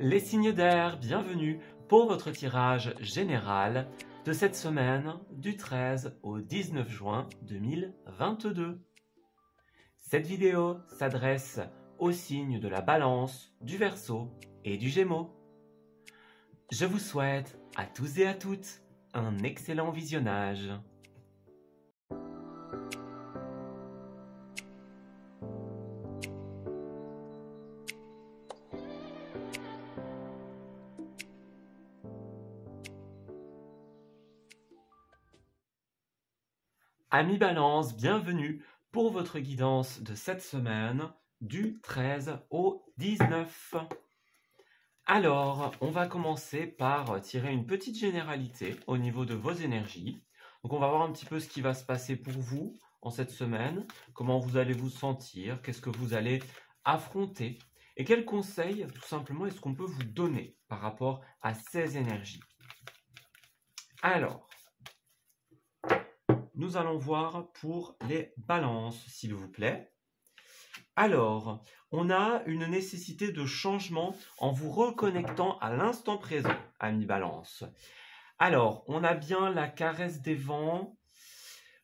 Les signes d'air, bienvenue pour votre tirage général de cette semaine du 13 au 19 juin 2022. Cette vidéo s'adresse aux signes de la Balance, du Verseau et du Gémeaux. Je vous souhaite à tous et à toutes un excellent visionnage. Amis Balance, bienvenue pour votre guidance de cette semaine du 13 au 19. Alors, on va commencer par tirer une petite généralité au niveau de vos énergies. Donc, on va voir un petit peu ce qui va se passer pour vous en cette semaine, comment vous allez vous sentir, qu'est-ce que vous allez affronter et quels conseils, tout simplement, est-ce qu'on peut vous donner par rapport à ces énergies. Alors, nous allons voir pour les balances, s'il vous plaît. Alors, on a une nécessité de changement en vous reconnectant à l'instant présent, amis balance. Alors, on a bien la caresse des vents.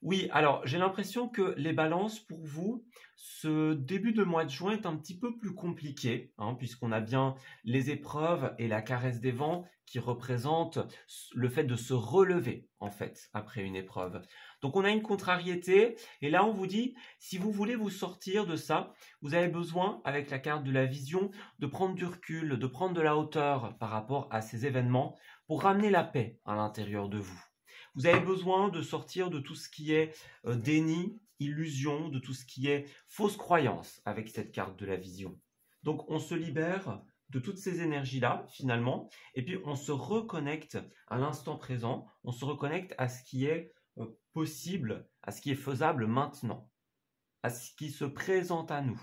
Oui, alors j'ai l'impression que les balances, pour vous, ce début de mois de juin est un petit peu plus compliqué, puisqu'on a bien les épreuves et la caresse des vents qui représentent le fait de se relever, en fait, après une épreuve. Donc on a une contrariété, et là on vous dit, si vous voulez vous sortir de ça, vous avez besoin, avec la carte de la vision, de prendre du recul, de prendre de la hauteur par rapport à ces événements, pour ramener la paix à l'intérieur de vous. Vous avez besoin de sortir de tout ce qui est déni, illusion, de tout ce qui est fausse croyance avec cette carte de la vision. Donc on se libère de toutes ces énergies-là, finalement, et puis on se reconnecte à l'instant présent, on se reconnecte à ce qui est possible, à ce qui est faisable maintenant, à ce qui se présente à nous.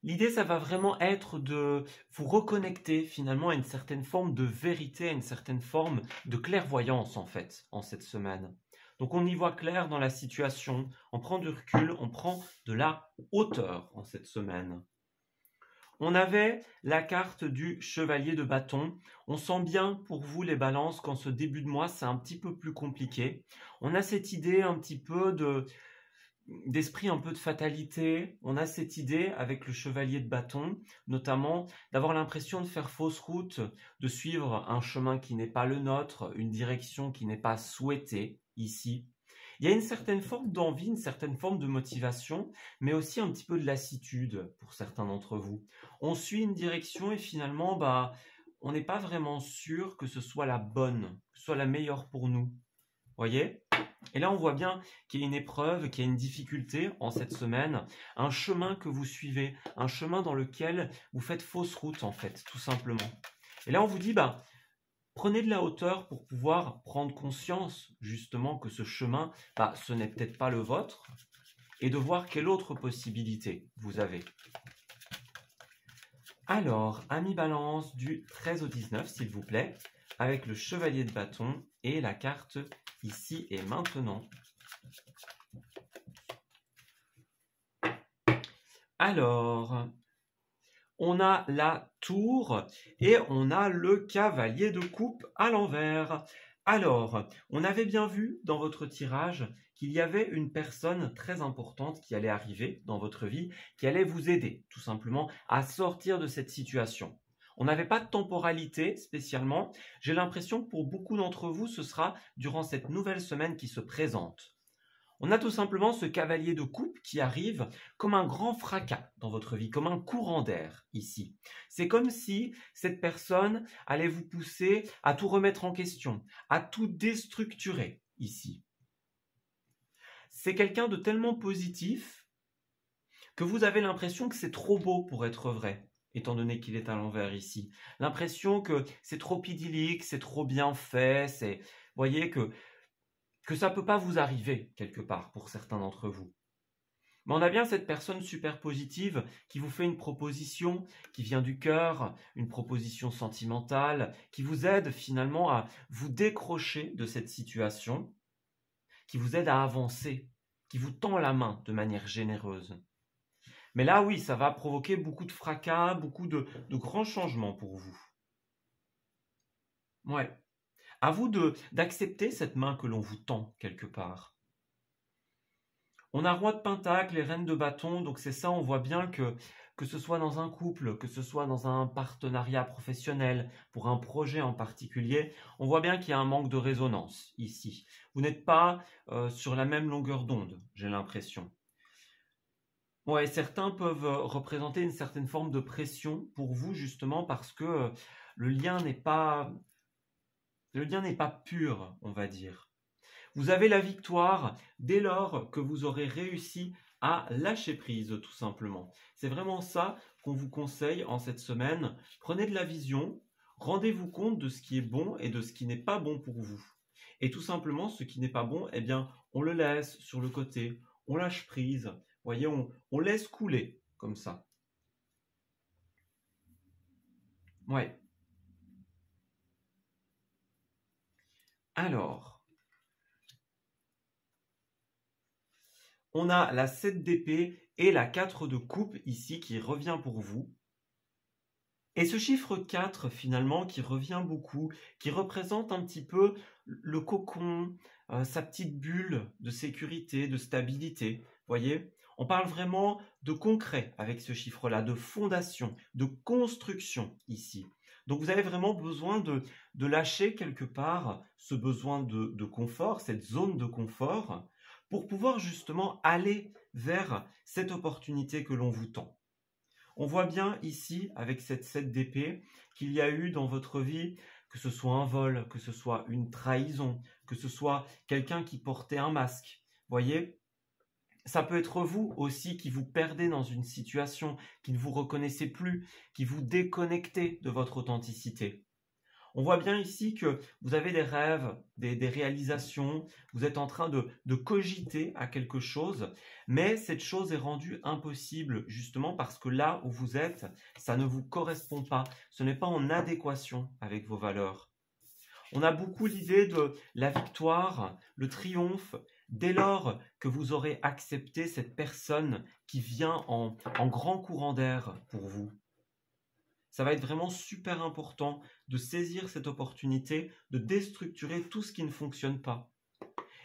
L'idée, ça va vraiment être de vous reconnecter finalement à une certaine forme de vérité, à une certaine forme de clairvoyance en fait, en cette semaine. Donc on y voit clair dans la situation, on prend du recul, on prend de la hauteur en cette semaine. On avait la carte du chevalier de bâton. On sent bien pour vous les balances qu'en ce début de mois, c'est un petit peu plus compliqué. On a cette idée un petit peu d'esprit un peu de fatalité. On a cette idée avec le chevalier de bâton, notamment d'avoir l'impression de faire fausse route, de suivre un chemin qui n'est pas le nôtre, une direction qui n'est pas souhaitée ici. Il y a une certaine forme d'envie, une certaine forme de motivation, mais aussi un petit peu de lassitude pour certains d'entre vous. On suit une direction et finalement, on n'est pas vraiment sûr que ce soit la bonne, que ce soit la meilleure pour nous. Voyez ? Et là, on voit bien qu'il y a une épreuve, qu'il y a une difficulté en cette semaine, un chemin que vous suivez, un chemin dans lequel vous faites fausse route, en fait, tout simplement. Et là, on vous dit, prenez de la hauteur pour pouvoir prendre conscience, justement, que ce chemin, ce n'est peut-être pas le vôtre, et de voir quelle autre possibilité vous avez. Alors, amis balance du 13 au 19, s'il vous plaît, avec le chevalier de bâton et la carte ici et maintenant. Alors, on a la tour et on a le cavalier de coupe à l'envers. Alors, on avait bien vu dans votre tirage qu'il y avait une personne très importante qui allait arriver dans votre vie, qui allait vous aider tout simplement à sortir de cette situation. On n'avait pas de temporalité spécialement. J'ai l'impression que pour beaucoup d'entre vous, ce sera durant cette nouvelle semaine qui se présente. On a tout simplement ce cavalier de coupe qui arrive comme un grand fracas dans votre vie, comme un courant d'air ici. C'est comme si cette personne allait vous pousser à tout remettre en question, à tout déstructurer ici. C'est quelqu'un de tellement positif que vous avez l'impression que c'est trop beau pour être vrai, étant donné qu'il est à l'envers ici. L'impression que c'est trop idyllique, c'est trop bien fait, vous voyez que ça ne peut pas vous arriver quelque part pour certains d'entre vous. Mais on a bien cette personne super positive qui vous fait une proposition qui vient du cœur, une proposition sentimentale, qui vous aide finalement à vous décrocher de cette situation, qui vous aide à avancer, qui vous tend la main de manière généreuse. Mais là, oui, ça va provoquer beaucoup de fracas, beaucoup de grands changements pour vous. Ouais. À vous d'accepter cette main que l'on vous tend quelque part. On a roi de pentacle et reine de bâton, donc c'est ça, on voit bien que ce soit dans un couple, que ce soit dans un partenariat professionnel, pour un projet en particulier, on voit bien qu'il y a un manque de résonance ici. Vous n'êtes pas sur la même longueur d'onde, j'ai l'impression. Ouais, certains peuvent représenter une certaine forme de pression pour vous, justement, parce que le lien n'est pas, le lien n'est pas pur, on va dire. Vous avez la victoire dès lors que vous aurez réussi à lâcher prise, tout simplement. C'est vraiment ça qu'on vous conseille en cette semaine. Prenez de la vision, rendez-vous compte de ce qui est bon et de ce qui n'est pas bon pour vous. Et tout simplement, ce qui n'est pas bon, eh bien, on le laisse sur le côté, on lâche prise. Vous voyez, on laisse couler, comme ça. Ouais. Alors, on a la 7 d'épée et la 4 de coupe ici qui revient pour vous. Et ce chiffre 4, finalement, qui revient beaucoup, qui représente un petit peu le cocon, sa petite bulle de sécurité, de stabilité. Voyez, on parle vraiment de concret avec ce chiffre-là, de fondation, de construction ici. Donc vous avez vraiment besoin de lâcher quelque part ce besoin de confort, cette zone de confort, pour pouvoir justement aller vers cette opportunité que l'on vous tend. On voit bien ici, avec cette 7 d'épée, qu'il y a eu dans votre vie, que ce soit un vol, que ce soit une trahison, que ce soit quelqu'un qui portait un masque. Voyez, ça peut être vous aussi qui vous perdez dans une situation, qui ne vous reconnaissez plus, qui vous déconnectez de votre authenticité. On voit bien ici que vous avez des rêves, des réalisations, vous êtes en train de cogiter à quelque chose, mais cette chose est rendue impossible justement parce que là où vous êtes, ça ne vous correspond pas, ce n'est pas en adéquation avec vos valeurs. On a beaucoup l'idée de la victoire, le triomphe, dès lors que vous aurez accepté cette personne qui vient en grand courant d'air pour vous. Ça va être vraiment super important de saisir cette opportunité, de déstructurer tout ce qui ne fonctionne pas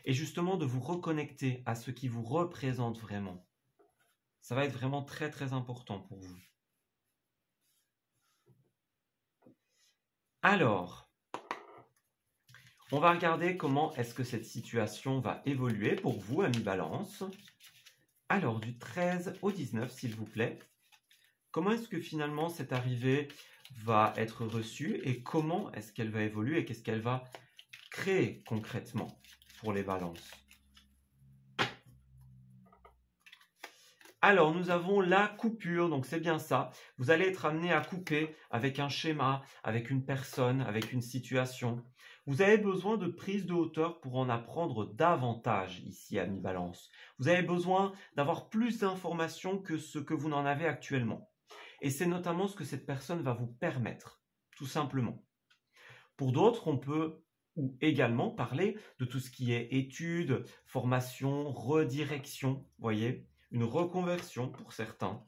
et justement de vous reconnecter à ce qui vous représente vraiment. Ça va être vraiment très très important pour vous. Alors, on va regarder comment est-ce que cette situation va évoluer pour vous, amis Balance. Alors, du 13 au 19, s'il vous plaît. Comment est-ce que finalement cette arrivée va être reçue et comment est-ce qu'elle va évoluer et qu'est-ce qu'elle va créer concrètement pour les balances? Alors, nous avons la coupure, donc c'est bien ça. Vous allez être amené à couper avec un schéma, avec une personne, avec une situation. Vous avez besoin de prise de hauteur pour en apprendre davantage ici, amis Balance. Vous avez besoin d'avoir plus d'informations que ce que vous n'en avez actuellement. Et c'est notamment ce que cette personne va vous permettre, tout simplement. Pour d'autres, on peut ou également parler de tout ce qui est études, formation, redirection, voyez, une reconversion pour certains.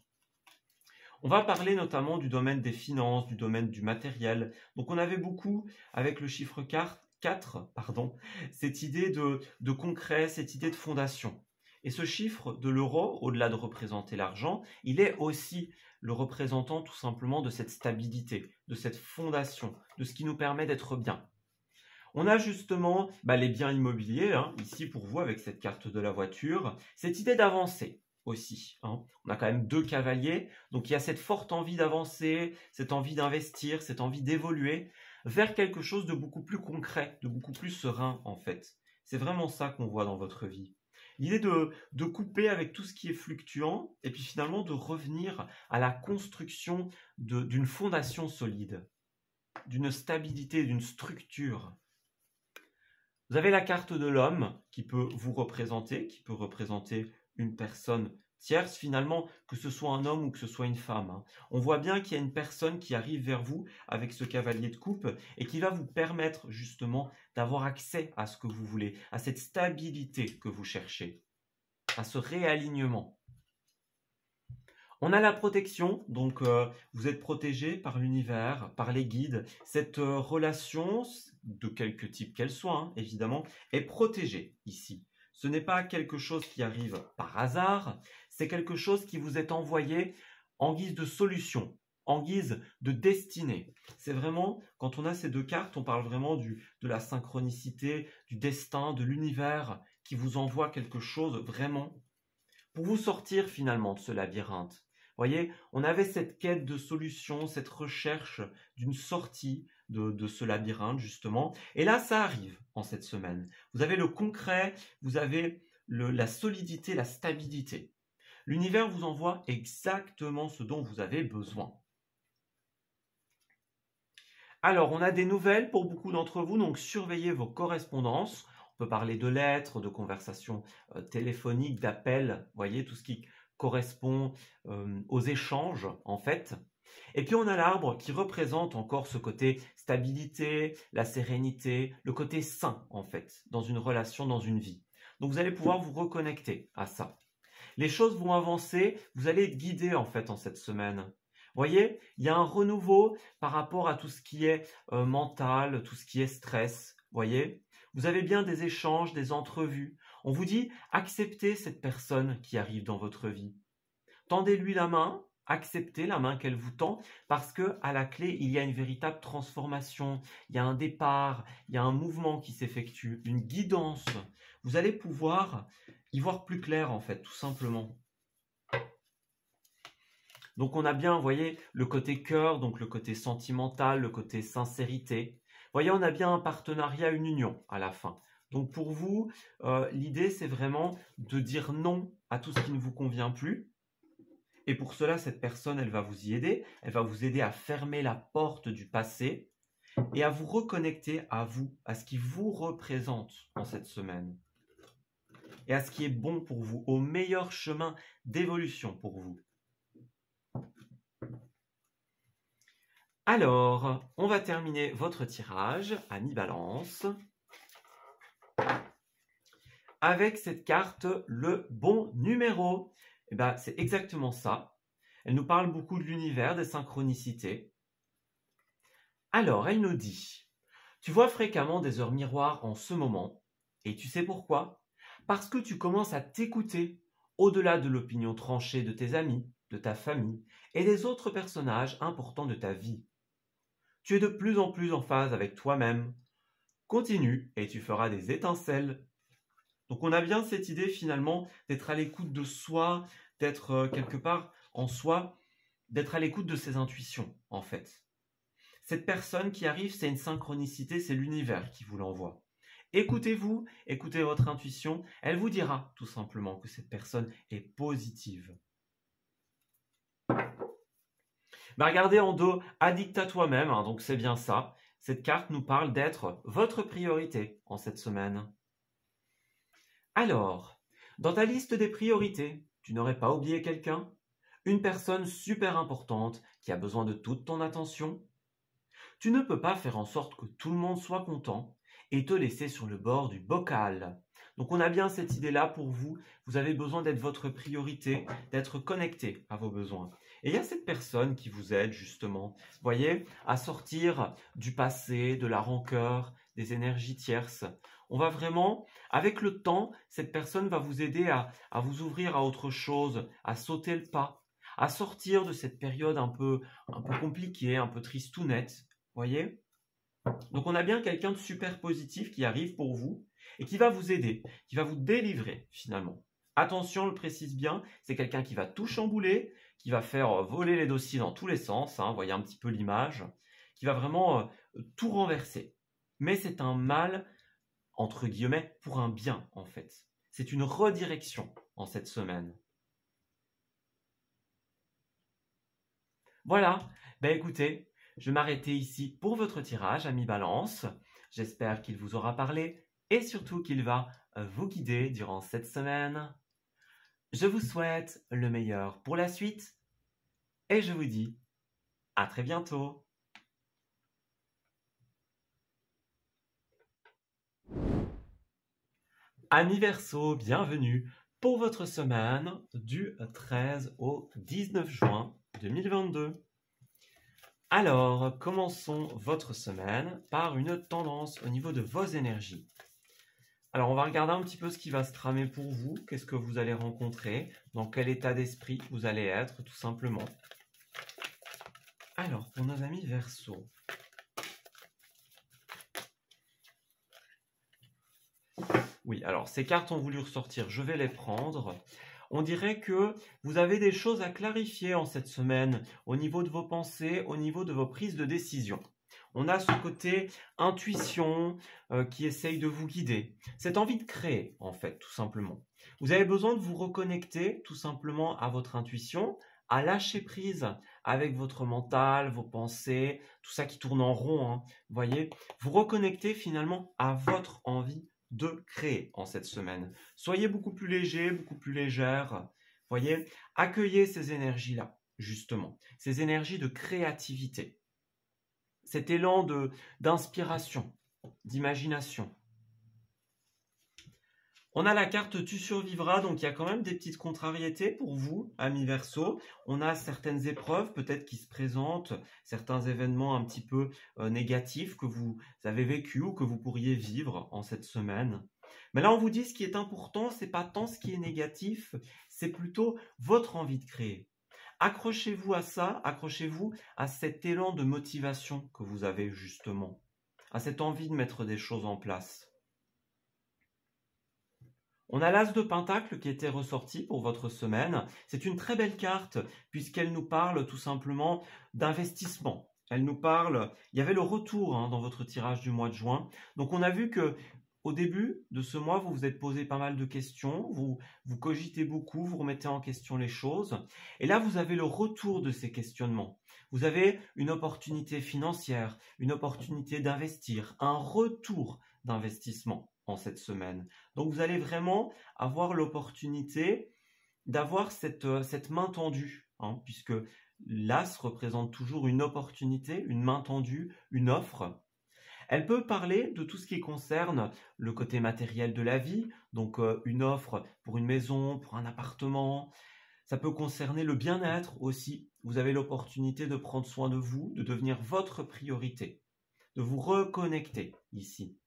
On va parler notamment du domaine des finances, du domaine du matériel. Donc on avait beaucoup, avec le chiffre 4, cette idée de concret, cette idée de fondation. Et ce chiffre de l'euro, au-delà de représenter l'argent, il est aussi le représentant tout simplement de cette stabilité, de cette fondation, de ce qui nous permet d'être bien. On a justement les biens immobiliers, ici pour vous avec cette carte de la voiture, cette idée d'avancer aussi. On a quand même 2 cavaliers, donc il y a cette forte envie d'avancer, cette envie d'investir, cette envie d'évoluer vers quelque chose de beaucoup plus concret, de beaucoup plus serein en fait. C'est vraiment ça qu'on voit dans votre vie. L'idée de couper avec tout ce qui est fluctuant et puis finalement de revenir à la construction d'une fondation solide, d'une stabilité, d'une structure. Vous avez la carte de l'homme qui peut vous représenter, qui peut représenter une personne tierce finalement, que ce soit un homme ou que ce soit une femme. On voit bien qu'il y a une personne qui arrive vers vous avec ce cavalier de coupe et qui va vous permettre justement d'avoir accès à ce que vous voulez, à cette stabilité que vous cherchez, à ce réalignement. On a la protection, donc vous êtes protégé par l'univers, par les guides. Cette relation, de quelque type qu'elle soit, hein, évidemment, est protégée ici. Ce n'est pas quelque chose qui arrive par hasard, c'est quelque chose qui vous est envoyé en guise de solution, en guise de destinée. C'est vraiment, quand on a ces deux cartes, on parle vraiment de la synchronicité, du destin, de l'univers qui vous envoie quelque chose vraiment pour vous sortir finalement de ce labyrinthe. Voyez, on avait cette quête de solution, cette recherche d'une sortie de ce labyrinthe justement. Et là, ça arrive en cette semaine. Vous avez le concret, vous avez la solidité, la stabilité. L'univers vous envoie exactement ce dont vous avez besoin. Alors, on a des nouvelles pour beaucoup d'entre vous, donc surveillez vos correspondances. On peut parler de lettres, de conversations téléphoniques, d'appels, voyez, tout ce qui correspond aux échanges, en fait. Et puis, on a l'arbre qui représente encore ce côté stabilité, la sérénité, le côté sain, en fait, dans une relation, dans une vie. Donc, vous allez pouvoir vous reconnecter à ça. Les choses vont avancer, vous allez être guidé, en fait, en cette semaine. Voyez, il y a un renouveau par rapport à tout ce qui est mental, tout ce qui est stress. Voyez, vous avez bien des échanges, des entrevues. On vous dit, acceptez cette personne qui arrive dans votre vie. Tendez-lui la main, acceptez la main qu'elle vous tend, parce que à la clé, il y a une véritable transformation. Il y a un départ, il y a un mouvement qui s'effectue, une guidance. Vous allez pouvoir y voir plus clair, en fait, tout simplement. Donc on a bien, vous voyez, le côté cœur, donc le côté sentimental, le côté sincérité. Vous voyez, on a bien un partenariat, une union à la fin. Donc pour vous, l'idée c'est vraiment de dire non à tout ce qui ne vous convient plus. Et pour cela, cette personne, elle va vous y aider. Elle va vous aider à fermer la porte du passé et à vous reconnecter à vous, à ce qui vous représente en cette semaine. Et à ce qui est bon pour vous, au meilleur chemin d'évolution pour vous. Alors, on va terminer votre tirage à mi-balance avec cette carte, le bon numéro. Eh ben, c'est exactement ça. Elle nous parle beaucoup de l'univers, des synchronicités. Alors, elle nous dit, tu vois fréquemment des heures miroirs en ce moment, et tu sais pourquoi? Parce que tu commences à t'écouter au-delà de l'opinion tranchée de tes amis, de ta famille et des autres personnages importants de ta vie. Tu es de plus en plus en phase avec toi-même. Continue et tu feras des étincelles. Donc on a bien cette idée finalement d'être à l'écoute de soi, d'être quelque part en soi, d'être à l'écoute de ses intuitions en fait. Cette personne qui arrive, c'est une synchronicité, c'est l'univers qui vous l'envoie. Écoutez-vous, écoutez votre intuition, elle vous dira tout simplement que cette personne est positive. Bah regardez en dos, addict à toi-même, hein, donc c'est bien ça. Cette carte nous parle d'être votre priorité en cette semaine. Alors, dans ta liste des priorités, tu n'aurais pas oublié quelqu'un? Une personne super importante qui a besoin de toute ton attention? Tu ne peux pas faire en sorte que tout le monde soit content et te laisser sur le bord du bocal. Donc on a bien cette idée-là pour vous. Vous avez besoin d'être votre priorité, d'être connecté à vos besoins. Et il y a cette personne qui vous aide justement, voyez, à sortir du passé, de la rancœur, des énergies tierces. On va vraiment, avec le temps, cette personne va vous aider à vous ouvrir à autre chose, à sauter le pas, à sortir de cette période un peu compliquée, un peu tristounette, voyez? Donc on a bien quelqu'un de super positif qui arrive pour vous et qui va vous aider, qui va vous délivrer finalement. Attention, on le précise bien, c'est quelqu'un qui va tout chambouler, qui va faire voler les dossiers dans tous les sens, hein, voyez un petit peu l'image, qui va vraiment tout renverser. Mais c'est un mal, entre guillemets, pour un bien en fait. C'est une redirection en cette semaine. Voilà, ben écoutez, je vais m'arrêter ici pour votre tirage à mi-balance. J'espère qu'il vous aura parlé et surtout qu'il va vous guider durant cette semaine. Je vous souhaite le meilleur pour la suite et je vous dis à très bientôt. Amis Verseau, bienvenue pour votre semaine du 13 au 19 juin 2022. Alors, commençons votre semaine par une tendance au niveau de vos énergies. Alors, on va regarder un petit peu ce qui va se tramer pour vous, qu'est-ce que vous allez rencontrer, dans quel état d'esprit vous allez être, tout simplement. Alors, pour nos amis Verseau. Oui, alors ces cartes ont voulu ressortir, je vais les prendre. On dirait que vous avez des choses à clarifier en cette semaine au niveau de vos pensées, au niveau de vos prises de décision. On a ce côté intuition qui essaye de vous guider. Cette envie de créer, en fait, tout simplement. Vous avez besoin de vous reconnecter tout simplement à votre intuition, à lâcher prise avec votre mental, vos pensées, tout ça qui tourne en rond. Hein. Vous voyez, vous reconnecter finalement à votre envie de créer en cette semaine. Soyez beaucoup plus léger, beaucoup plus légère. Voyez, accueillez ces énergies-là, justement, ces énergies de créativité, cet élan d'inspiration, d'imagination. On a la carte Tu survivras, donc il y a quand même des petites contrariétés pour vous, amis Verseau. On a certaines épreuves peut-être qui se présentent, certains événements un petit peu négatifs que vous avez vécus ou que vous pourriez vivre en cette semaine. Mais là, on vous dit ce qui est important, c'est pas tant ce qui est négatif, c'est plutôt votre envie de créer. Accrochez-vous à ça, accrochez-vous à cet élan de motivation que vous avez justement, à cette envie de mettre des choses en place. On a l'As de Pentacle qui était ressorti pour votre semaine. C'est une très belle carte puisqu'elle nous parle tout simplement d'investissement. Elle nous parle, il y avait le retour dans votre tirage du mois de juin. Donc on a vu que au début de ce mois, vous vous êtes posé pas mal de questions, vous cogitez beaucoup, vous remettez en question les choses. Et là, vous avez le retour de ces questionnements. Vous avez une opportunité financière, une opportunité d'investir, un retour d'investissement en cette semaine. Donc, vous allez vraiment avoir l'opportunité d'avoir cette main tendue, puisque l'As représente toujours une opportunité, une main tendue, une offre. Elle peut parler de tout ce qui concerne le côté matériel de la vie, donc une offre pour une maison, pour un appartement. Ça peut concerner le bien-être aussi. Vous avez l'opportunité de prendre soin de vous, de devenir votre priorité, de vous reconnecter ici.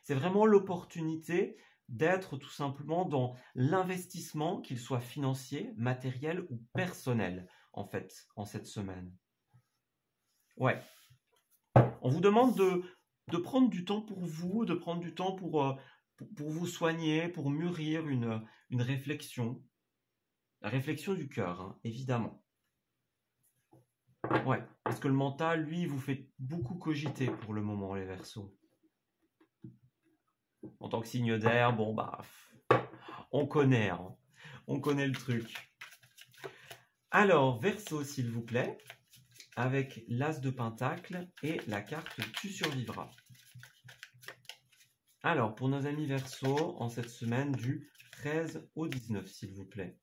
C'est vraiment l'opportunité d'être tout simplement dans l'investissement, qu'il soit financier, matériel ou personnel, en fait, en cette semaine. Ouais. On vous demande de prendre du temps pour vous, de prendre du temps pour vous soigner, pour mûrir une réflexion. La réflexion du cœur, évidemment. Ouais, parce que le mental, lui, vous fait beaucoup cogiter pour le moment, les Verseaux. En tant que signe d'air, bon, bah, on connaît le truc. Alors, Verseau, s'il vous plaît, avec l'As de Pentacle et la carte Tu survivras. Alors, pour nos amis Verseau, en cette semaine du 13 au 19, s'il vous plaît.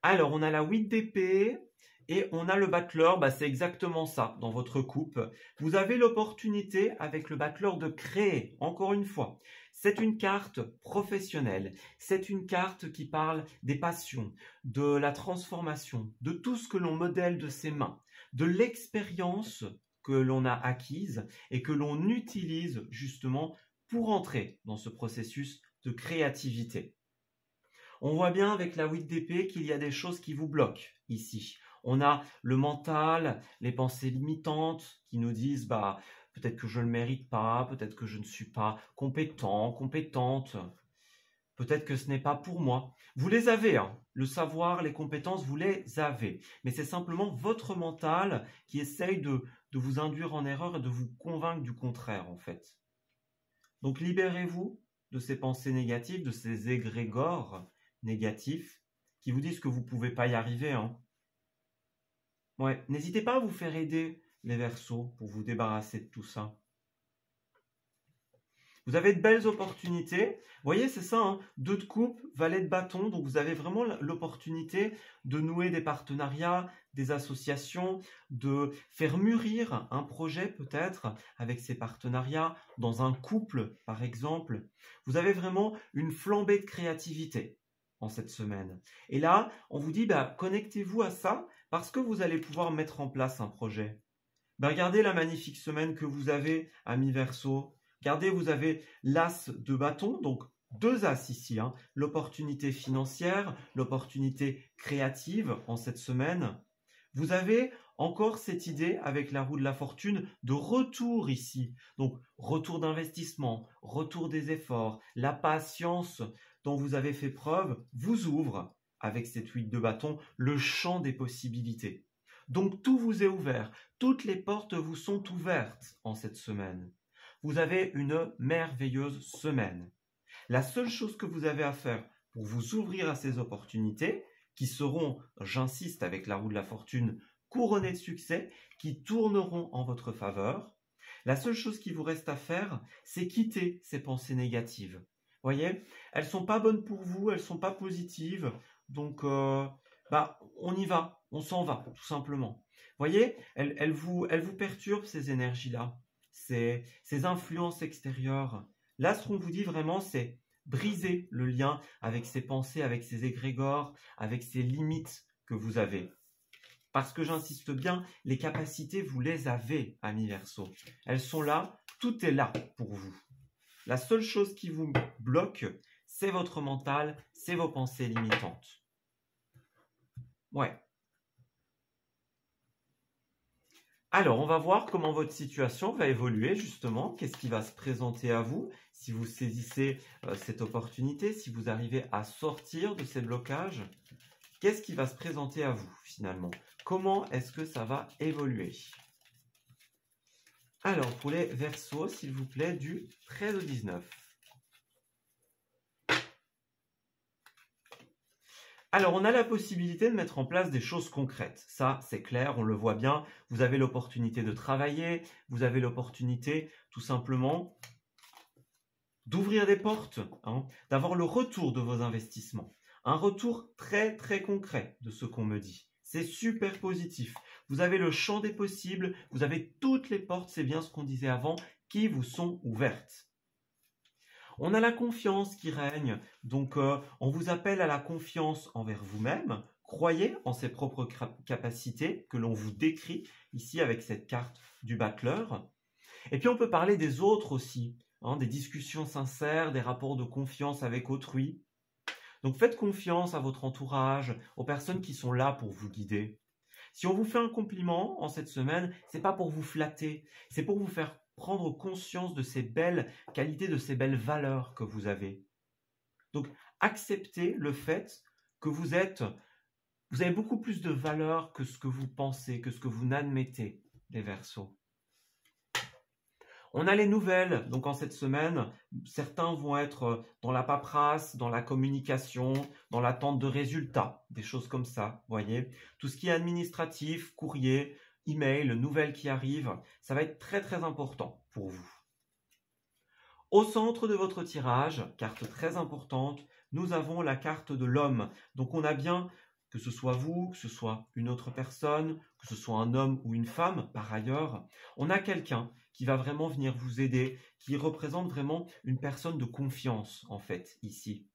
Alors, on a la 8 d'épée et on a le battleur. Bah, c'est exactement ça dans votre coupe. Vous avez l'opportunité avec le battleur de créer, encore une fois. C'est une carte professionnelle. C'est une carte qui parle des passions, de la transformation, de tout ce que l'on modèle de ses mains, de l'expérience que l'on a acquise et que l'on utilise justement pour entrer dans ce processus de créativité. On voit bien avec la 8 d'épée qu'il y a des choses qui vous bloquent ici. On a le mental, les pensées limitantes qui nous disent bah peut-être que je ne le mérite pas, peut-être que je ne suis pas compétent, compétente, peut-être que ce n'est pas pour moi. Vous les avez, le savoir, les compétences, vous les avez. Mais c'est simplement votre mental qui essaye de vous induire en erreur et de vous convaincre du contraire en fait. Donc libérez-vous de ces pensées négatives, de ces égrégores négatifs qui vous disent que vous ne pouvez pas y arriver. Ouais, n'hésitez pas à vous faire aider, les Verseaux, pour vous débarrasser de tout ça. Vous avez de belles opportunités. Vous voyez, c'est ça, hein, 2 de coupe, valet de bâton. Donc, vous avez vraiment l'opportunité de nouer des partenariats, des associations, de faire mûrir un projet peut-être avec ces partenariats dans un couple, par exemple. Vous avez vraiment une flambée de créativité en cette semaine. Et là, on vous dit, connectez-vous à ça parce que vous allez pouvoir mettre en place un projet. Regardez la magnifique semaine que vous avez, amis Verseau. Regardez, vous avez l'as de bâton, donc 2 as ici, hein, l'opportunité financière, l'opportunité créative en cette semaine. Vous avez encore cette idée avec la roue de la fortune de retour ici. Donc, retour d'investissement, retour des efforts, la patience dont vous avez fait preuve vous ouvre, avec cette 8 de bâton, le champ des possibilités. Donc, tout vous est ouvert. Toutes les portes vous sont ouvertes en cette semaine. Vous avez une merveilleuse semaine. La seule chose que vous avez à faire pour vous ouvrir à ces opportunités, qui seront, j'insiste avec la roue de la fortune, couronnées de succès, qui tourneront en votre faveur, la seule chose qui vous reste à faire, c'est quitter ces pensées négatives. Vous voyez, elles ne sont pas bonnes pour vous, elles ne sont pas positives, donc on y va, on s'en va, tout simplement. Vous voyez, elles vous perturbent, ces énergies-là, ces influences extérieures. Là, ce qu'on vous dit vraiment, c'est briser le lien avec ces pensées, avec ces égrégores, avec ces limites que vous avez. Parce que j'insiste bien, les capacités, vous les avez, amis Verseau. Elles sont là, tout est là pour vous. La seule chose qui vous bloque, c'est votre mental, c'est vos pensées limitantes. Ouais. Alors, on va voir comment votre situation va évoluer, justement. Qu'est-ce qui va se présenter à vous si vous saisissez cette opportunité, si vous arrivez à sortir de ces blocages. Qu'est-ce qui va se présenter à vous, finalement? Comment est-ce que ça va évoluer? Alors, pour les Verseaux, s'il vous plaît, du 13 au 19. Alors, on a la possibilité de mettre en place des choses concrètes. Ça, c'est clair, on le voit bien. Vous avez l'opportunité de travailler, vous avez l'opportunité, tout simplement, d'ouvrir des portes, hein, d'avoir le retour de vos investissements. Un retour très, très concret de ce qu'on me dit. C'est super positif. Vous avez le champ des possibles, vous avez toutes les portes, c'est bien ce qu'on disait avant, qui vous sont ouvertes. On a la confiance qui règne, donc on vous appelle à la confiance envers vous-même. Croyez en ses propres capacités que l'on vous décrit ici avec cette carte du battleur. Et puis on peut parler des autres aussi, hein, des discussions sincères, des rapports de confiance avec autrui. Donc faites confiance à votre entourage, aux personnes qui sont là pour vous guider. Si on vous fait un compliment en cette semaine, c'est pas pour vous flatter, c'est pour vous faire prendre conscience de ces belles qualités, de ces belles valeurs que vous avez. Donc, acceptez le fait que vous avez beaucoup plus de valeur que ce que vous pensez, que ce que vous n'admettez, les Verseaux. On a les nouvelles, donc en cette semaine, certains vont être dans la paperasse, dans la communication, dans l'attente de résultats, des choses comme ça, voyez. Tout ce qui est administratif, courrier, email, nouvelles qui arrivent, ça va être très très important pour vous. Au centre de votre tirage, carte très importante, nous avons la carte de l'homme. Donc on a bien, que ce soit vous, que ce soit une autre personne, que ce soit un homme ou une femme, par ailleurs, on a quelqu'un qui va vraiment venir vous aider, qui représente vraiment une personne de confiance, en fait, ici.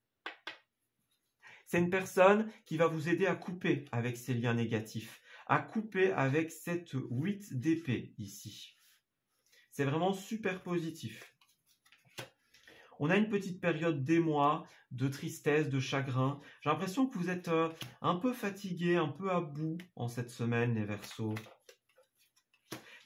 C'est une personne qui va vous aider à couper avec ces liens négatifs, à couper avec cette 8 d'épée, ici. C'est vraiment super positif. On a une petite période d'émoi, de tristesse, de chagrin. J'ai l'impression que vous êtes un peu fatigué, un peu à bout en cette semaine, les Verseaux.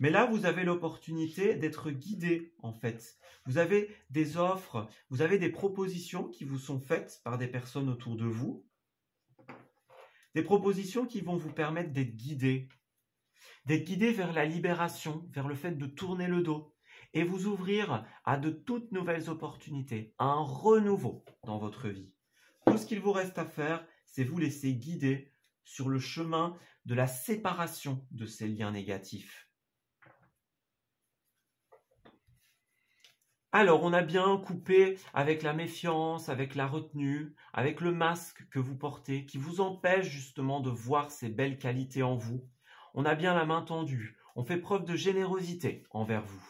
Mais là, vous avez l'opportunité d'être guidé, en fait. Vous avez des offres, vous avez des propositions qui vous sont faites par des personnes autour de vous. Des propositions qui vont vous permettre d'être guidé. D'être guidé vers la libération, vers le fait de tourner le dos et vous ouvrir à de toutes nouvelles opportunités, à un renouveau dans votre vie. Tout ce qu'il vous reste à faire, c'est vous laisser guider sur le chemin de la séparation de ces liens négatifs. Alors, on a bien coupé avec la méfiance, avec la retenue, avec le masque que vous portez, qui vous empêche justement de voir ces belles qualités en vous. On a bien la main tendue, on fait preuve de générosité envers vous.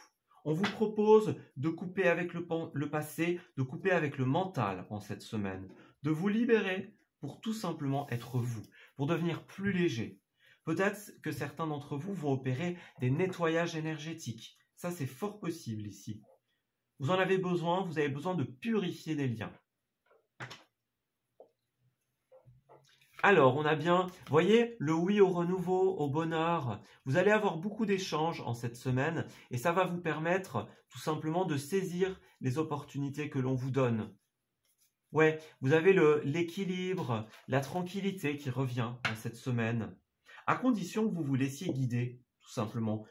On vous propose de couper avec le passé, de couper avec le mental en cette semaine, de vous libérer pour tout simplement être vous, pour devenir plus léger. Peut-être que certains d'entre vous vont opérer des nettoyages énergétiques. Ça, c'est fort possible ici. Vous en avez besoin, vous avez besoin de purifier des liens. Alors, on a bien, voyez, le oui au renouveau, au bonheur. Vous allez avoir beaucoup d'échanges en cette semaine et ça va vous permettre tout simplement de saisir les opportunités que l'on vous donne. Ouais, vous avez l'équilibre, la tranquillité qui revient en cette semaine, à condition que vous vous laissiez guider, tout simplement.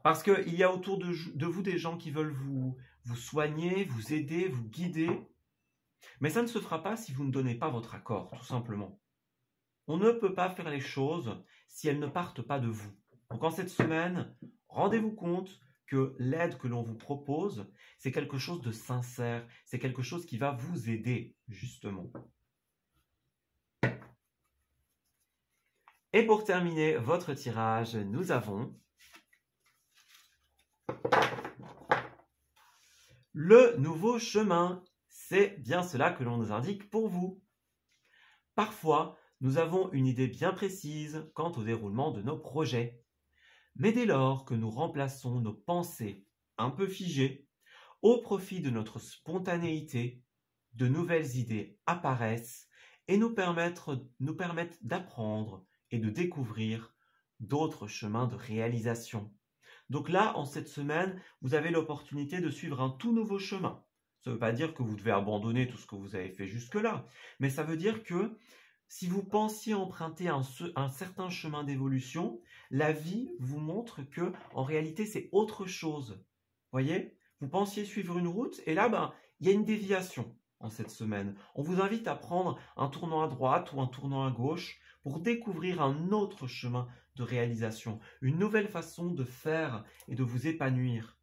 Parce qu'il y a autour de vous des gens qui veulent vous soigner, vous aider, vous guider. Mais ça ne se fera pas si vous ne donnez pas votre accord, tout simplement. On ne peut pas faire les choses si elles ne partent pas de vous. Donc en cette semaine, rendez-vous compte que l'aide que l'on vous propose, c'est quelque chose de sincère, c'est quelque chose qui va vous aider, justement. Et pour terminer votre tirage, nous avons le nouveau chemin. C'est bien cela que l'on nous indique pour vous. Parfois, nous avons une idée bien précise quant au déroulement de nos projets. Mais dès lors que nous remplaçons nos pensées un peu figées, au profit de notre spontanéité, de nouvelles idées apparaissent et nous permettent d'apprendre et de découvrir d'autres chemins de réalisation. Donc là, en cette semaine, vous avez l'opportunité de suivre un tout nouveau chemin. Ça ne veut pas dire que vous devez abandonner tout ce que vous avez fait jusque-là, mais ça veut dire que si vous pensiez emprunter un certain chemin d'évolution, la vie vous montre que en réalité c'est autre chose. Voyez, vous pensiez suivre une route et là, il y a une déviation en cette semaine. On vous invite à prendre un tournant à droite ou un tournant à gauche pour découvrir un autre chemin de réalisation, une nouvelle façon de faire et de vous épanouir.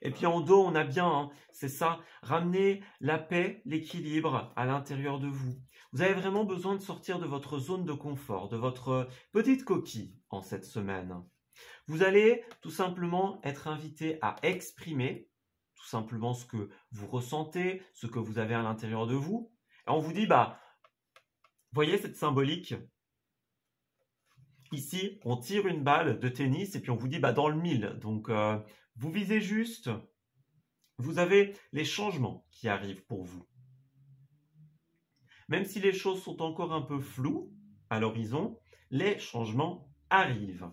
Et puis en dos, on a bien, c'est ça, ramener la paix, l'équilibre à l'intérieur de vous. Vous avez vraiment besoin de sortir de votre zone de confort, de votre petite coquille en cette semaine. Vous allez tout simplement être invité à exprimer tout simplement ce que vous ressentez, ce que vous avez à l'intérieur de vous. Et on vous dit, voyez cette symbolique? Ici, on tire une balle de tennis et puis on vous dit dans le mille. Donc, vous visez juste. Vous avez les changements qui arrivent pour vous. Même si les choses sont encore un peu floues à l'horizon, les changements arrivent.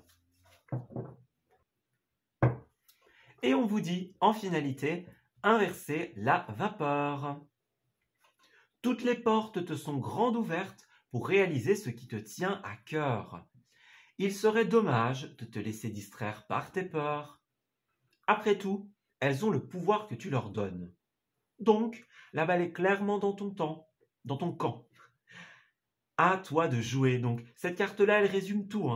Et on vous dit, en finalité, inverser la vapeur. Toutes les portes te sont grandes ouvertes pour réaliser ce qui te tient à cœur. Il serait dommage de te laisser distraire par tes peurs. Après tout, elles ont le pouvoir que tu leur donnes. Donc, la balle est clairement dans ton camp. À toi de jouer. Donc, cette carte-là, elle résume tout.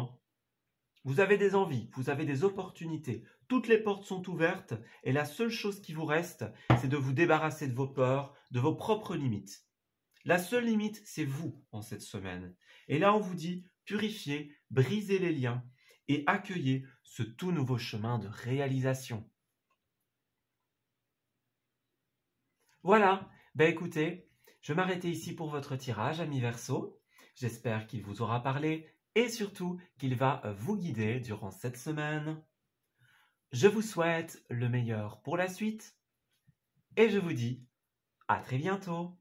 Vous avez des envies, vous avez des opportunités. Toutes les portes sont ouvertes et la seule chose qui vous reste, c'est de vous débarrasser de vos peurs, de vos propres limites. La seule limite, c'est vous en cette semaine. Et là, on vous dit, purifiez, brisez les liens et accueillez ce tout nouveau chemin de réalisation. Voilà, écoutez, je vais m'arrêter ici pour votre tirage, amis Verseau. J'espère qu'il vous aura parlé et surtout qu'il va vous guider durant cette semaine. Je vous souhaite le meilleur pour la suite et je vous dis à très bientôt.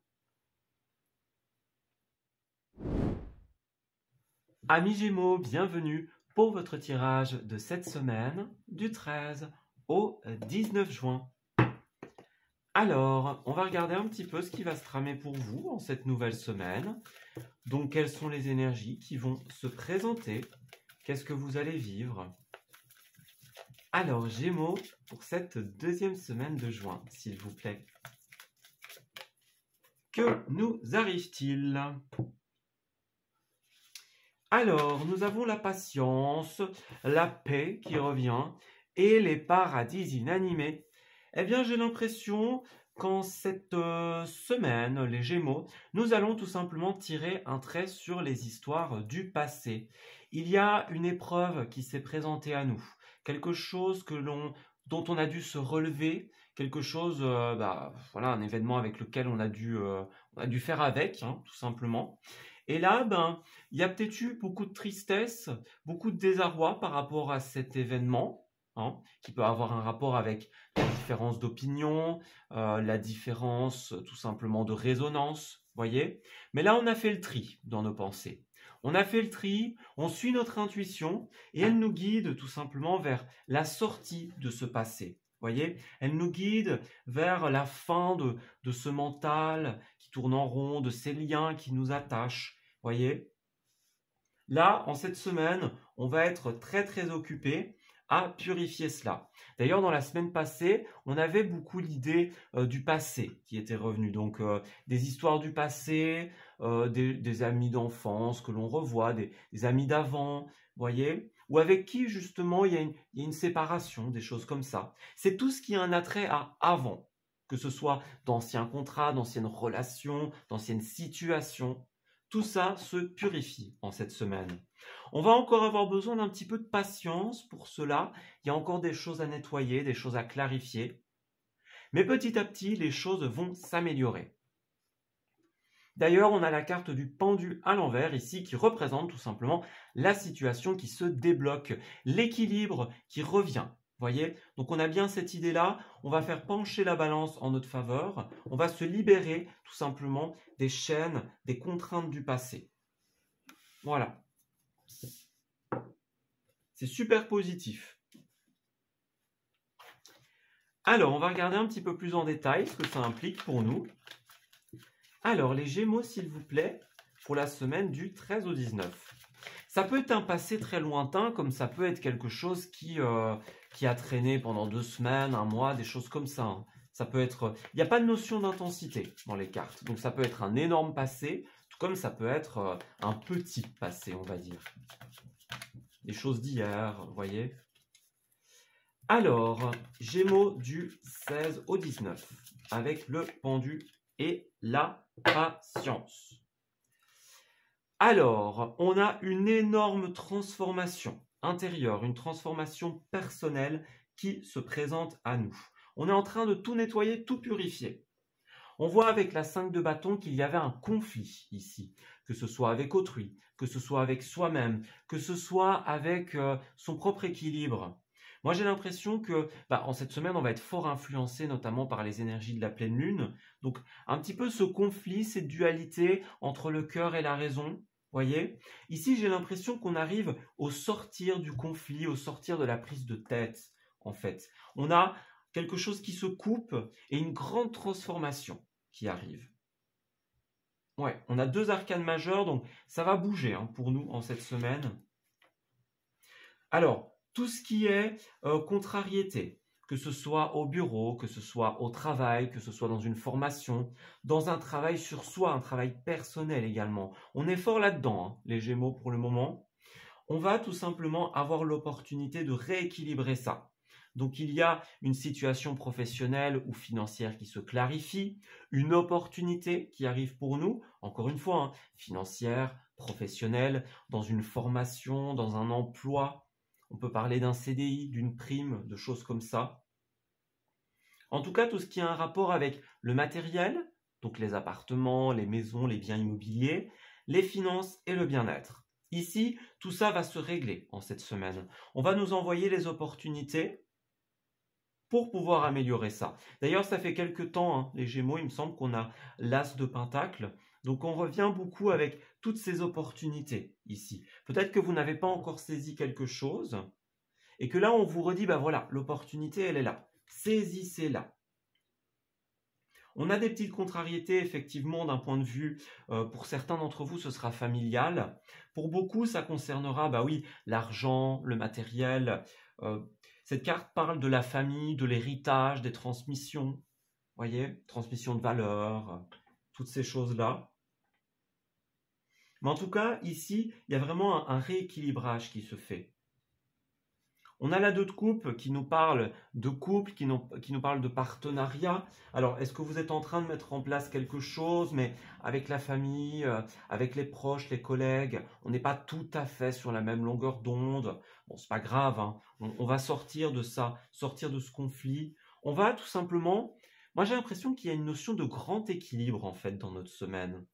Amis Gémeaux, bienvenue pour votre tirage de cette semaine du 13 au 19 juin. Alors, on va regarder un petit peu ce qui va se tramer pour vous en cette nouvelle semaine. Donc, quelles sont les énergies qui vont se présenter? Qu'est-ce que vous allez vivre? Alors, Gémeaux, pour cette deuxième semaine de juin, s'il vous plaît. Que nous arrive-t-il? Alors, nous avons la patience, la paix qui revient et les paradis inanimés. Eh bien, j'ai l'impression qu'en cette semaine, les Gémeaux, nous allons tout simplement tirer un trait sur les histoires du passé. Il y a une épreuve qui s'est présentée à nous, quelque chose dont on a dû se relever, quelque chose, voilà, un événement avec lequel on a dû faire avec, hein, tout simplement. Et là, il y a peut-être eu beaucoup de tristesse, beaucoup de désarroi par rapport à cet événement, hein, qui peut avoir un rapport avec la différence d'opinion, la différence tout simplement de résonance, voyez. Mais là, on a fait le tri dans nos pensées. On a fait le tri, on suit notre intuition et elle nous guide tout simplement vers la sortie de ce passé. Voyez, elle nous guide vers la fin de ce mental qui tourne en rond, de ces liens qui nous attachent. Voyez, là, en cette semaine, on va être très très occupé à purifier cela. D'ailleurs, dans la semaine passée, on avait beaucoup l'idée du passé qui était revenu. Donc, des histoires du passé, des amis d'enfance que l'on revoit, des amis d'avant, voyez, ou avec qui justement il y a une séparation, des choses comme ça. C'est tout ce qui a un attrait à avant, que ce soit d'anciens contrats, d'anciennes relations, d'anciennes situations. Tout ça se purifie en cette semaine. On va encore avoir besoin d'un petit peu de patience pour cela. Il y a encore des choses à nettoyer, des choses à clarifier. Mais petit à petit, les choses vont s'améliorer. D'ailleurs, on a la carte du pendu à l'envers ici qui représente tout simplement la situation qui se débloque, l'équilibre qui revient. Voyez, donc on a bien cette idée-là, on va faire pencher la balance en notre faveur, on va se libérer tout simplement des chaînes, des contraintes du passé. Voilà. C'est super positif. Alors, on va regarder un petit peu plus en détail ce que ça implique pour nous. Alors, les Gémeaux, s'il vous plaît, pour la semaine du 13 au 19. Ça peut être un passé très lointain, comme ça peut être quelque chose qui a traîné pendant 2 semaines, un mois, des choses comme ça. Hein. Ça peut être. Il n'y a pas de notion d'intensité dans les cartes. Donc, ça peut être un énorme passé, tout comme ça peut être un petit passé, on va dire. Des choses d'hier, vous voyez. Alors, Gémeaux du 16 au 19, avec le pendu et la patience. Alors, on a une énorme transformation intérieure, une transformation personnelle qui se présente à nous. On est en train de tout nettoyer, tout purifier. On voit avec la 5 de bâton qu'il y avait un conflit ici, que ce soit avec autrui, que ce soit avec soi-même, que ce soit avec son propre équilibre. Moi, j'ai l'impression que en cette semaine, on va être fort influencé notamment par les énergies de la pleine lune. Donc, un petit peu ce conflit, cette dualité entre le cœur et la raison. Voyez, ici, j'ai l'impression qu'on arrive au sortir du conflit, au sortir de la prise de tête, en fait. On a quelque chose qui se coupe et une grande transformation qui arrive. Ouais, on a 2 arcanes majeures, donc ça va bouger hein, pour nous en cette semaine. Alors, tout ce qui est contrariété, que ce soit au bureau, que ce soit au travail, que ce soit dans une formation, dans un travail sur soi, un travail personnel également. On est fort là-dedans, hein, les Gémeaux pour le moment. On va tout simplement avoir l'opportunité de rééquilibrer ça. Donc il y a une situation professionnelle ou financière qui se clarifie, une opportunité qui arrive pour nous, encore une fois, hein, financière, professionnelle, dans une formation, dans un emploi. On peut parler d'un CDI, d'une prime, de choses comme ça. En tout cas, tout ce qui a un rapport avec le matériel, donc les appartements, les maisons, les biens immobiliers, les finances et le bien-être. Ici, tout ça va se régler en cette semaine. On va nous envoyer les opportunités pour pouvoir améliorer ça. D'ailleurs, ça fait quelques temps, hein, les Gémeaux, il me semble qu'on a l'As de Pentacle. Donc, on revient beaucoup avec toutes ces opportunités ici. Peut-être que vous n'avez pas encore saisi quelque chose et que là, on vous redit, voilà, l'opportunité, elle est là. Saisissez-la. On a des petites contrariétés, effectivement, d'un point de vue, pour certains d'entre vous, ce sera familial. Pour beaucoup, ça concernera, oui, l'argent, le matériel. Cette carte parle de la famille, de l'héritage, des transmissions. Voyez, transmission de valeurs, toutes ces choses-là. Mais en tout cas, ici, il y a vraiment un rééquilibrage qui se fait. On a la 2 de coupe qui nous parle de couple, qui nous parle de partenariat. Alors, est-ce que vous êtes en train de mettre en place quelque chose, mais avec la famille, avec les proches, les collègues, on n'est pas tout à fait sur la même longueur d'onde. Bon, c'est pas grave, hein. On va sortir de ça, sortir de ce conflit. On va tout simplement... Moi, j'ai l'impression qu'il y a une notion de grand équilibre, en fait, dans notre semaine.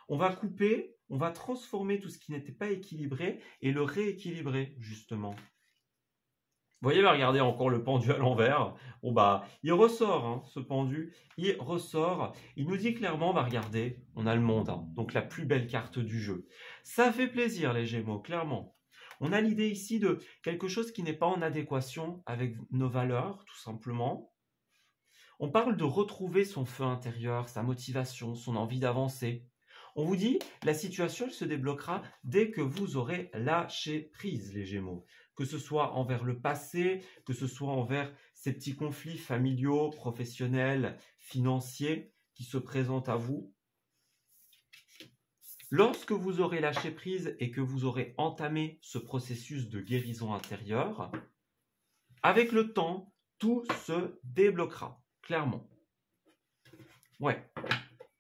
On va couper, on va transformer tout ce qui n'était pas équilibré et le rééquilibrer, justement. Vous voyez, là, regardez encore le pendu à l'envers. Bon, bah, il ressort, hein, ce pendu. Il ressort. Il nous dit clairement, bah, regardez, on a le monde, hein, donc la plus belle carte du jeu. Ça fait plaisir, les Gémeaux, clairement. On a l'idée ici de quelque chose qui n'est pas en adéquation avec nos valeurs, tout simplement. On parle de retrouver son feu intérieur, sa motivation, son envie d'avancer. On vous dit, la situation elle se débloquera dès que vous aurez lâché prise, les Gémeaux. Que ce soit envers le passé, que ce soit envers ces petits conflits familiaux, professionnels, financiers qui se présentent à vous. Lorsque vous aurez lâché prise et que vous aurez entamé ce processus de guérison intérieure, avec le temps, tout se débloquera, clairement. Ouais.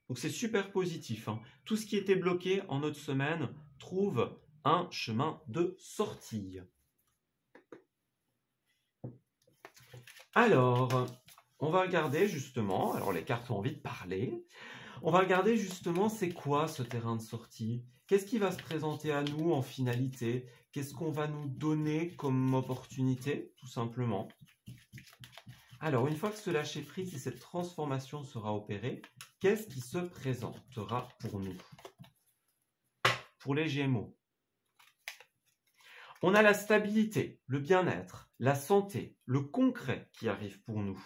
Donc c'est super positif, hein. Tout ce qui était bloqué en notre semaine trouve un chemin de sortie. Alors, on va regarder justement, alors les cartes ont envie de parler, on va regarder justement c'est quoi ce terrain de sortie. Qu'est-ce qui va se présenter à nous en finalité? Qu'est-ce qu'on va nous donner comme opportunité, tout simplement? Alors, une fois que ce lâcher-prise et cette transformation sera opérée, qu'est-ce qui se présentera pour nous? Pour les Gémeaux. On a la stabilité, le bien-être, la santé, le concret qui arrive pour nous.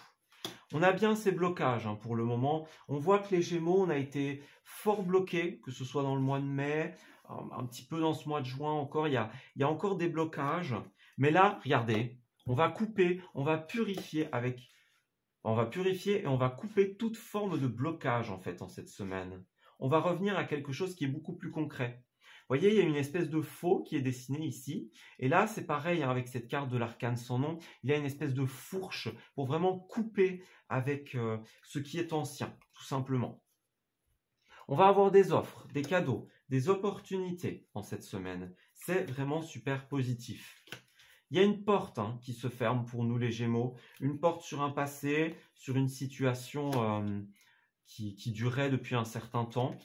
On a bien ces blocages, hein, pour le moment. On voit que les Gémeaux, on a été fort bloqués, que ce soit dans le mois de mai, un petit peu dans ce mois de juin encore. Il y a encore des blocages. Mais là, regardez, on va couper, on va purifier avec... On va purifier et on va couper toute forme de blocage, en fait, en cette semaine. On va revenir à quelque chose qui est beaucoup plus concret. Vous voyez, il y a une espèce de faux qui est dessiné ici. Et là, c'est pareil, hein, avec cette carte de l'arcane sans nom. Il y a une espèce de fourche pour vraiment couper avec ce qui est ancien, tout simplement. On va avoir des offres, des cadeaux, des opportunités en cette semaine. C'est vraiment super positif. Il y a une porte, hein, qui se ferme pour nous les Gémeaux. Une porte sur un passé, sur une situation qui durait depuis un certain temps.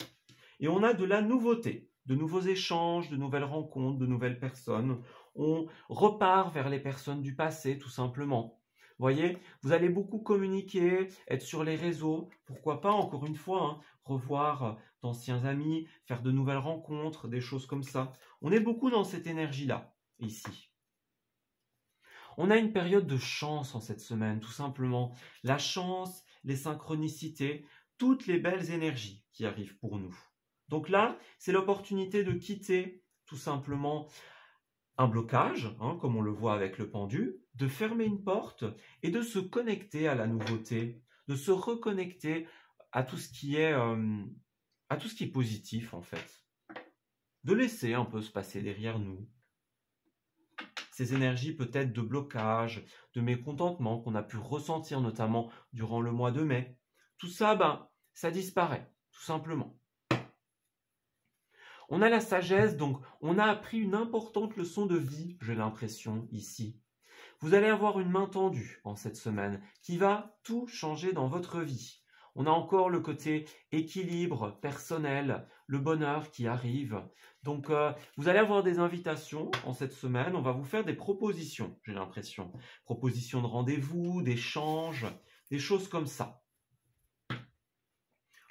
Et on a de la nouveauté. De nouveaux échanges, de nouvelles rencontres, de nouvelles personnes. On repart vers les personnes du passé, tout simplement. Vous voyez, vous allez beaucoup communiquer, être sur les réseaux. Pourquoi pas, encore une fois, hein, revoir d'anciens amis, faire de nouvelles rencontres, des choses comme ça. On est beaucoup dans cette énergie-là, ici. On a une période de chance en cette semaine, tout simplement. La chance, les synchronicités, toutes les belles énergies qui arrivent pour nous. Donc là, c'est l'opportunité de quitter tout simplement un blocage, hein, comme on le voit avec le pendu, de fermer une porte et de se connecter à la nouveauté, de se reconnecter à tout ce qui est positif en fait. De laisser un peu se passer derrière nous. Ces énergies peut-être de blocage, de mécontentement qu'on a pu ressentir notamment durant le mois de mai. Tout ça, ça disparaît, tout simplement. On a la sagesse, donc on a appris une importante leçon de vie, j'ai l'impression, ici. Vous allez avoir une main tendue en cette semaine qui va tout changer dans votre vie. On a encore le côté équilibre personnel, le bonheur qui arrive. Donc, vous allez avoir des invitations en cette semaine. On va vous faire des propositions, j'ai l'impression. Propositions de rendez-vous, d'échanges, des choses comme ça.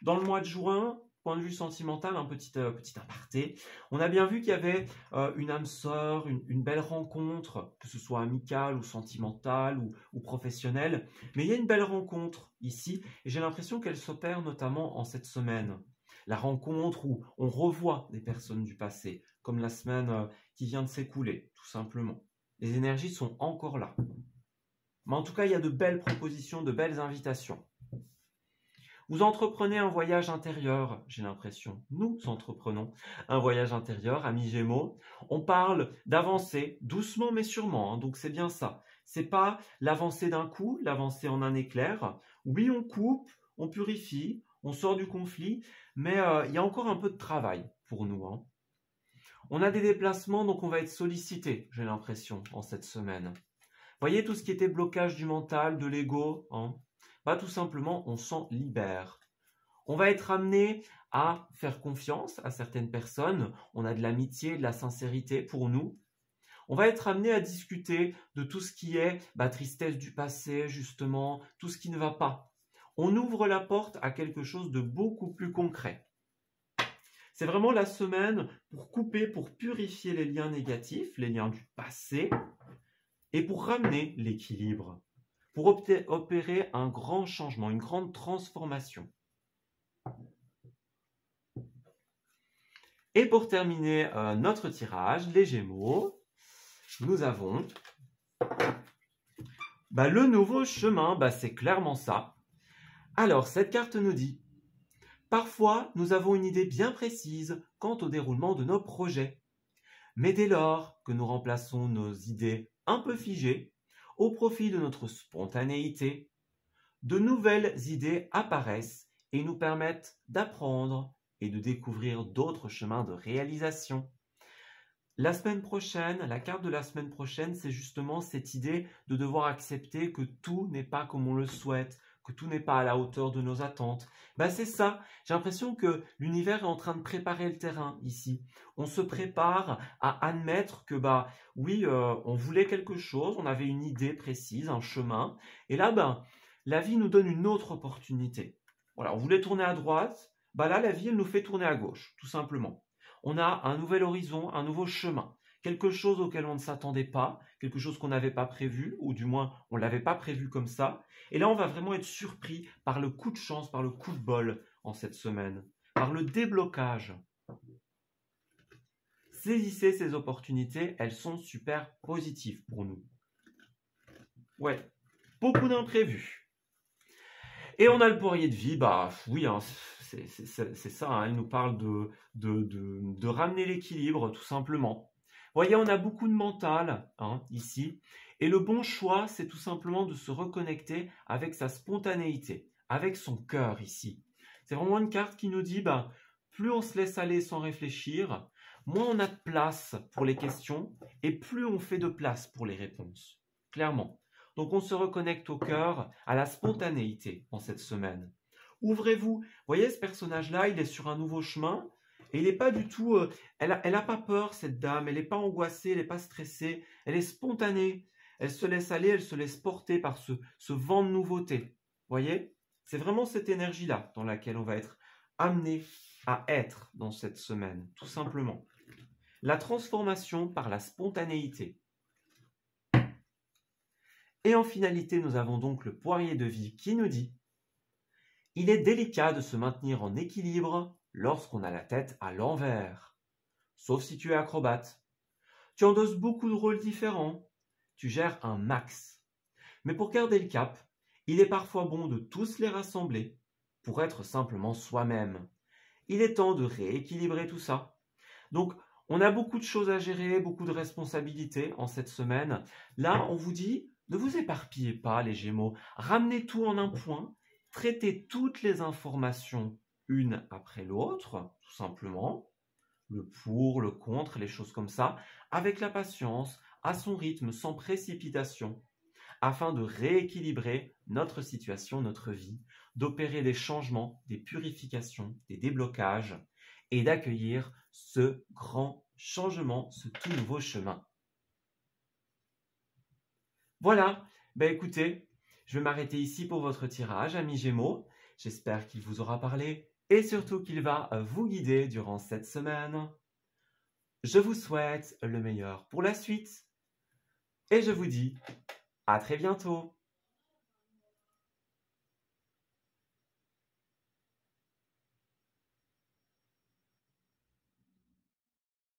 Dans le mois de juin, point de vue sentimental, un petit aparté, on a bien vu qu'il y avait une âme sœur, une belle rencontre, que ce soit amicale ou sentimentale ou professionnelle. Mais il y a une belle rencontre ici, et j'ai l'impression qu'elle s'opère notamment en cette semaine. La rencontre où on revoit des personnes du passé, comme la semaine qui vient de s'écouler, tout simplement. Les énergies sont encore là. Mais en tout cas, il y a de belles propositions, de belles invitations. Vous entreprenez un voyage intérieur, j'ai l'impression. Nous entreprenons un voyage intérieur, amis Gémeaux. On parle d'avancer doucement mais sûrement, hein, donc c'est bien ça. C'est pas l'avancée d'un coup, l'avancée en un éclair. Oui, on coupe, on purifie, on sort du conflit, mais il y a encore un peu de travail pour nous, hein. On a des déplacements, donc on va être sollicité, j'ai l'impression, en cette semaine. Voyez tout ce qui était blocage du mental, de l'ego, hein, bah, tout simplement, on s'en libère. On va être amené à faire confiance à certaines personnes. On a de l'amitié, de la sincérité pour nous. On va être amené à discuter de tout ce qui est tristesse du passé, justement, tout ce qui ne va pas. On ouvre la porte à quelque chose de beaucoup plus concret. C'est vraiment la semaine pour couper, pour purifier les liens négatifs, les liens du passé, et pour ramener l'équilibre, pour opérer un grand changement, une grande transformation. Et pour terminer notre tirage, les Gémeaux, nous avons le nouveau chemin, c'est clairement ça. Alors, cette carte nous dit: parfois, nous avons une idée bien précise quant au déroulement de nos projets. Mais dès lors que nous remplaçons nos idées un peu figées au profit de notre spontanéité, de nouvelles idées apparaissent et nous permettent d'apprendre et de découvrir d'autres chemins de réalisation. La semaine prochaine, la carte de la semaine prochaine, c'est justement cette idée de devoir accepter que tout n'est pas comme on le souhaite, que tout n'est pas à la hauteur de nos attentes. C'est ça, j'ai l'impression que l'univers est en train de préparer le terrain ici. On se prépare à admettre que oui, on voulait quelque chose, on avait une idée précise, un chemin, et là, la vie nous donne une autre opportunité. Voilà, on voulait tourner à droite, là, la vie, elle nous fait tourner à gauche, tout simplement. On a un nouvel horizon, un nouveau chemin, quelque chose auquel on ne s'attendait pas, quelque chose qu'on n'avait pas prévu, ou du moins on ne l'avait pas prévu comme ça. Et là, on va vraiment être surpris par le coup de chance, par le coup de bol en cette semaine, par le déblocage. Saisissez ces opportunités, elles sont super positives pour nous. Ouais, beaucoup d'imprévus. Et on a le poirier de vie, oui, hein, c'est ça, hein, il nous parle de ramener l'équilibre, tout simplement. Vous voyez, on a beaucoup de mental, hein, ici, et le bon choix, c'est tout simplement de se reconnecter avec sa spontanéité, avec son cœur, ici. C'est vraiment une carte qui nous dit, plus on se laisse aller sans réfléchir, moins on a de place pour les questions, et plus on fait de place pour les réponses, clairement. Donc on se reconnecte au cœur, à la spontanéité en cette semaine. Ouvrez-vous. Voyez, ce personnage-là, il est sur un nouveau chemin et il n'est pas du tout... elle a pas peur, cette dame. Elle n'est pas angoissée, elle n'est pas stressée. Elle est spontanée. Elle se laisse aller, elle se laisse porter par ce vent de nouveauté. Voyez, c'est vraiment cette énergie-là dans laquelle on va être amené à être dans cette semaine, tout simplement. La transformation par la spontanéité. Et en finalité, nous avons donc le poirier de vie qui nous dit: il est délicat de se maintenir en équilibre lorsqu'on a la tête à l'envers. Sauf si tu es acrobate. Tu endosses beaucoup de rôles différents. Tu gères un max. Mais pour garder le cap, il est parfois bon de tous les rassembler pour être simplement soi-même. Il est temps de rééquilibrer tout ça. Donc, on a beaucoup de choses à gérer, beaucoup de responsabilités en cette semaine. Là, on vous dit: ne vous éparpillez pas, les Gémeaux. Ramenez tout en un point. Traitez toutes les informations une après l'autre, tout simplement. Le pour, le contre, les choses comme ça, avec la patience, à son rythme, sans précipitation, afin de rééquilibrer notre situation, notre vie, d'opérer des changements, des purifications, des déblocages, et d'accueillir ce grand changement, ce tout nouveau chemin. Voilà, écoutez, je vais m'arrêter ici pour votre tirage, amis Gémeaux. J'espère qu'il vous aura parlé et surtout qu'il va vous guider durant cette semaine. Je vous souhaite le meilleur pour la suite et je vous dis à très bientôt.